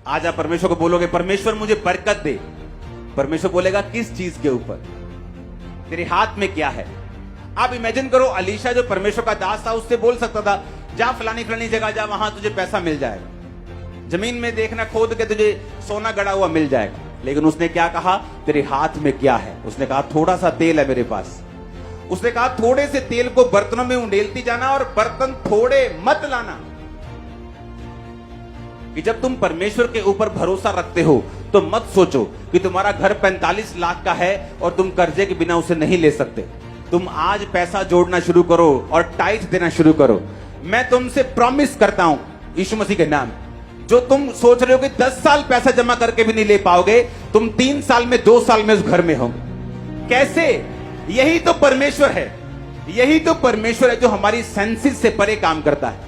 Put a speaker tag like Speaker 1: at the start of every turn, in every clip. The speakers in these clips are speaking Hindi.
Speaker 1: आज आप परमेश्वर को बोलोगे परमेश्वर मुझे बरकत दे, परमेश्वर बोलेगा किस चीज के ऊपर, तेरे हाथ में क्या है। आप इमेजिन करो अलीशा जो परमेश्वर का दास था उससे बोल सकता था जा फलानी फलानी जगह जा, वहां तुझे पैसा मिल जाएगा, जमीन में देखना खोद के तुझे सोना गड़ा हुआ मिल जाएगा। लेकिन उसने क्या कहा, तेरे हाथ में क्या है। उसने कहा थोड़ा सा तेल है मेरे पास। उसने कहा थोड़े से तेल को बर्तनों में उंडेलती जाना और बर्तन थोड़े मत लाना। कि जब तुम परमेश्वर के ऊपर भरोसा रखते हो तो मत सोचो कि तुम्हारा घर 45 लाख का है और तुम कर्जे के बिना उसे नहीं ले सकते। तुम आज पैसा जोड़ना शुरू करो और टाइट देना शुरू करो। मैं तुमसे प्रॉमिस करता हूं यीशु मसीह के नाम, जो तुम सोच रहे हो कि 10 साल पैसा जमा करके भी नहीं ले पाओगे, तुम 3 साल में 2 साल में उस घर में होंगे। कैसे? यही तो परमेश्वर है, यही तो परमेश्वर है जो हमारी सेंसेस से परे काम करता है।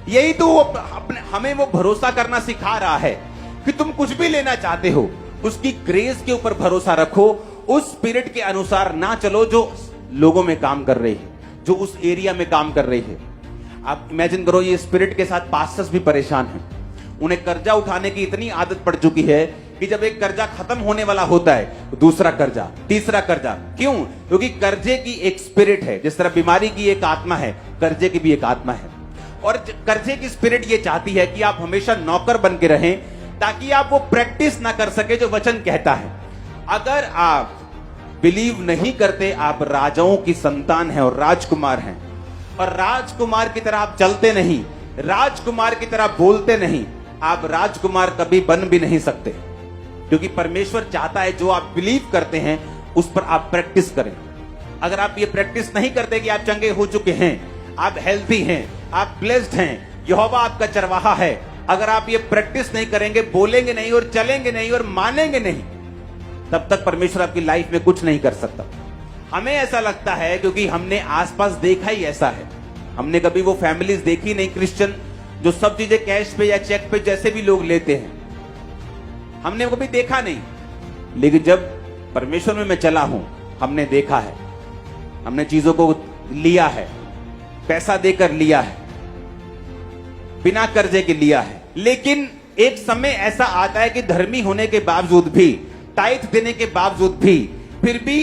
Speaker 1: यही तो वो हमें वो भरोसा करना सिखा रहा है कि तुम कुछ भी लेना चाहते हो उसकी ग्रेस के ऊपर भरोसा रखो, उस स्पिरिट के अनुसार ना चलो जो लोगों में काम कर रही है, जो उस एरिया में काम कर रही है। आप इमेजिन करो ये स्पिरिट के साथ पास्टर्स भी परेशान हैं। उन्हें कर्जा उठाने की इतनी आदत पड़ चुकी है कि जब एक कर्जा खत्म होने वाला होता है दूसरा कर्जा, तीसरा कर्जा। क्यों? क्योंकि कर्जे की एक स्पिरिट है। जिस तरह बीमारी की एक आत्मा है, कर्जे की भी एक आत्मा है। और कर्जे की स्पिरिट ये चाहती है कि आप हमेशा नौकर बन के रहें ताकि आप वो प्रैक्टिस ना कर सके जो वचन कहता है। अगर आप बिलीव नहीं करते आप राजाओं की संतान हैं और राजकुमार हैं, और राजकुमार की तरह आप चलते नहीं, राजकुमार की तरह बोलते नहीं, आप राजकुमार कभी बन भी नहीं सकते। क्योंकि परमेश्वर चाहता है जो आप बिलीव करते हैं उस पर आप प्रैक्टिस करें। अगर आप ये प्रैक्टिस नहीं करते कि आप चंगे हो चुके हैं, आप हेल्थी हैं, आप ब्लेस्ड हैं, यहोवा आपका चरवाहा है, अगर आप ये प्रैक्टिस नहीं करेंगे, बोलेंगे नहीं और चलेंगे नहीं और मानेंगे नहीं, तब तक परमेश्वर आपकी लाइफ में कुछ नहीं कर सकता। हमें ऐसा लगता है क्योंकि हमने आसपास देखा ही ऐसा है। हमने कभी वो फैमिलीज देखी नहीं क्रिश्चियन जो सब चीजें कैश पे या चेक पे जैसे भी लोग लेते हैं, हमने कभी देखा नहीं। लेकिन जब परमेश्वर में मैं चला हूं, हमने देखा है, हमने चीजों को लिया है, पैसा देकर लिया है, बिना कर्जे के लिया है। लेकिन एक समय ऐसा आता है कि धर्मी होने के बावजूद भी, टाइट देने के बावजूद भी, फिर भी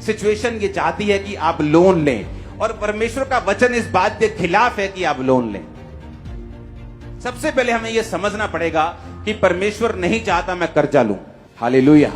Speaker 1: सिचुएशन ये चाहती है कि आप लोन लें, और परमेश्वर का वचन इस बात के खिलाफ है कि आप लोन लें। सबसे पहले हमें यह समझना पड़ेगा कि परमेश्वर नहीं चाहता मैं कर्जा लूं। हालेलुया।